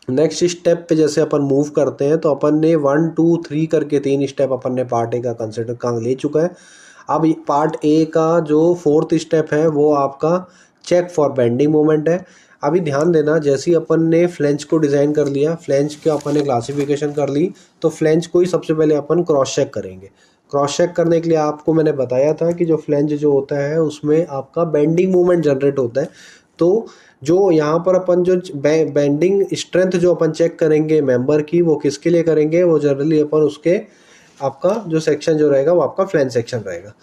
Next step पे जैसे अपन move करते हैं तो अपन ने 1 2 3 करके 3 स्टेप अपन ने पार्ट ए का कंसिडर का ले चुका है। अब पार्ट ए का जो 4th स्टेप है वो आपका चेक फॉर बेंडिंग मोमेंट है। अभी ध्यान देना, जैसे ही अपन ने फ्लेंज को डिज़ाइन कर लिया, फ्लेंज के अपन ने क्लासिफिकेशन कर ली, तो फ्लेंज को ही सबसे पहले अपन क्रॉस चेक करेंगे। क्रॉस चेक करने के लिए आपको मैंने बताया था कि जो फ्लेंज जो होता है उसमें आपका बेंडिंग मूवमेंट जनरेट होता है। तो जो यहाँ पर अपन जो बेंडिंग स्ट्रेंथ जो अपन चेक करेंगे मेंबर की, वो किसके लिए करेंगे, वो जनरली अपन उसके आपका जो सेक्शन जो रहेगा वो आपका फ्लेंज सेक्शन रहेगा।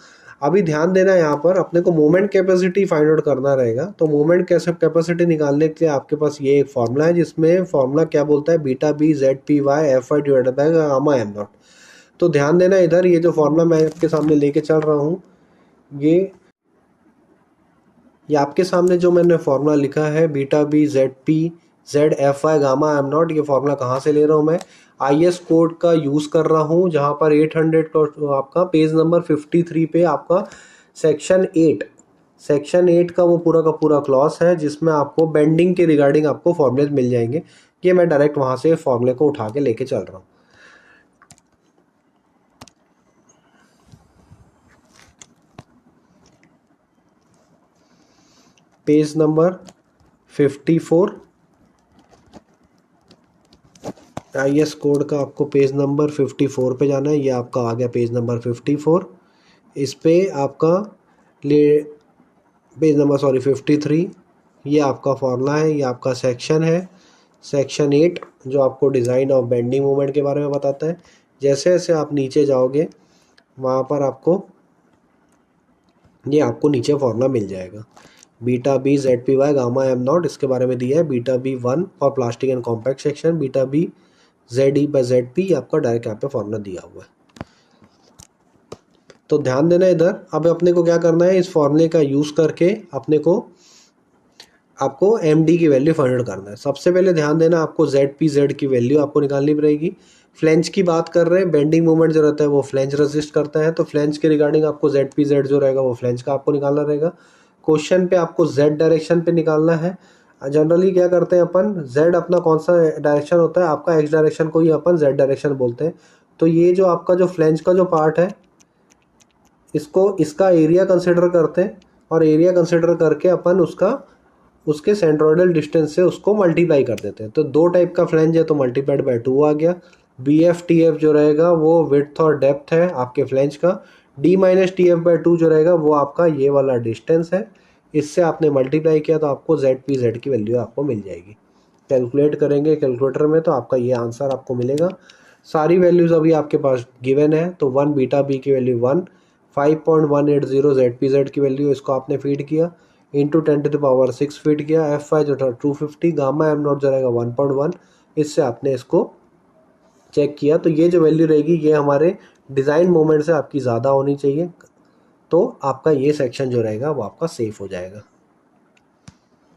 अभी ध्यान देना, यहाँ पर अपने को मोमेंट कैपेसिटी फाइंड आउट करना रहेगा। तो मोमेंट कैपेसिटी निकालने के लिए आपके पास ये एक फॉर्मूला है, जिसमें फॉर्मूला क्या बोलता है, beta B Z P Y F I divided by gamma M naught. तो ध्यान देना इधर, ये जो फॉर्मूला मैं आपके सामने लेके चल रहा हूँ, ये आपके सामने जो मैंने फॉर्मूला लिखा है, beta B Z P Z F I gamma M naught, ये फॉर्मूला कहाँ से ले रहा हूँ मैं, IS कोड का यूज़ कर रहा हूँ, जहाँ पर 800 का आपका पेज नंबर 53 पे आपका सेक्शन 8 का वो पूरा का पूरा क्लॉज है, जिसमें आपको बेंडिंग के रिगार्डिंग आपको फॉर्मूले मिल जाएंगे। ये मैं डायरेक्ट वहाँ से फॉर्मूले को उठा के लेके चल रहा हूँ। पेज नंबर 54, IS कोड का आपको पेज नंबर 54 पे जाना है। ये आपका आ गया पेज नंबर 54। इस पे आपका ले पेज नंबर 53, ये आपका फॉर्मूला है, ये आपका सेक्शन है, सेक्शन 8, जो आपको डिज़ाइन ऑफ बेंडिंग मोमेंट के बारे में बताता है। जैसे जैसे आप नीचे जाओगे वहाँ पर आपको ये आपको नीचे फॉर्मूला मिल जाएगा। Beta B Z P Y gamma M naught, इसके बारे में दिया है। Beta B 1 for plastic and compact section, beta B Z E by Z P, आपका डायरेक्ट यहाँ पे फॉर्मूला दिया हुआ है। तो ध्यान देना इधर, अब अपने को क्या करना है, इस फॉर्मूले का यूज़ करके आपको एम डी की वैल्यू फाइंड आउट करना है। सबसे पहले ध्यान देना, आपको जेड पी जेड की वैल्यू आपको निकालनी पड़ेगी। फ्लेंज की बात कर रहे हैं, बेंडिंग मोमेंट जो रहता है वो फ्लेंज रेजिस्ट करता है, तो फ्लेंज के रिगार्डिंग आपको जेड पी जेड जो रहेगा वो फ्लेंज का आपको निकालना रहेगा। क्वेश्चन पे आपको जेड डायरेक्शन पे निकालना है। जनरली क्या करते हैं अपन, जेड अपना कौन सा डायरेक्शन होता है, आपका एक्स डायरेक्शन को ही अपन जेड डायरेक्शन बोलते हैं। तो ये जो आपका जो फ्लेंज का जो पार्ट है, इसका एरिया कंसिडर करते हैं, और एरिया कंसिडर करके अपन उसके सेंट्रोइडल डिस्टेंस से उसको मल्टीप्लाई कर देते हैं। तो 2 टाइप का फ्लेंज है, तो मल्टीप्लाइड बाय 2 आ गया। BF/TF जो रहेगा वो विड्थ और डेप्थ है आपके फ्लेंज का। D-TF/2 जो रहेगा वो आपका ये वाला डिस्टेंस है। इससे आपने मल्टीप्लाई किया तो आपको ZPZ की वैल्यू आपको मिल जाएगी। कैलकुलेट करेंगे कैलकुलेटर में तो आपका ये आंसर आपको मिलेगा। सारी वैल्यूज़ अभी आपके पास गिवन है। तो 1 बीटा बी की वैल्यू 1, 5.180 ZPZ की वैल्यू, इसको आपने फीड किया, इंटू 10⁻6 फीड किया। F5 जो था 250, गामा एम नॉट जो रहेगा 1.1, इससे आपने इसको चेक किया। तो ये जो वैल्यू रहेगी ये हमारे डिज़ाइन मोमेंट से आपकी ज़्यादा होनी चाहिए, तो आपका ये सेक्शन जो रहेगा वो आपका सेफ हो जाएगा।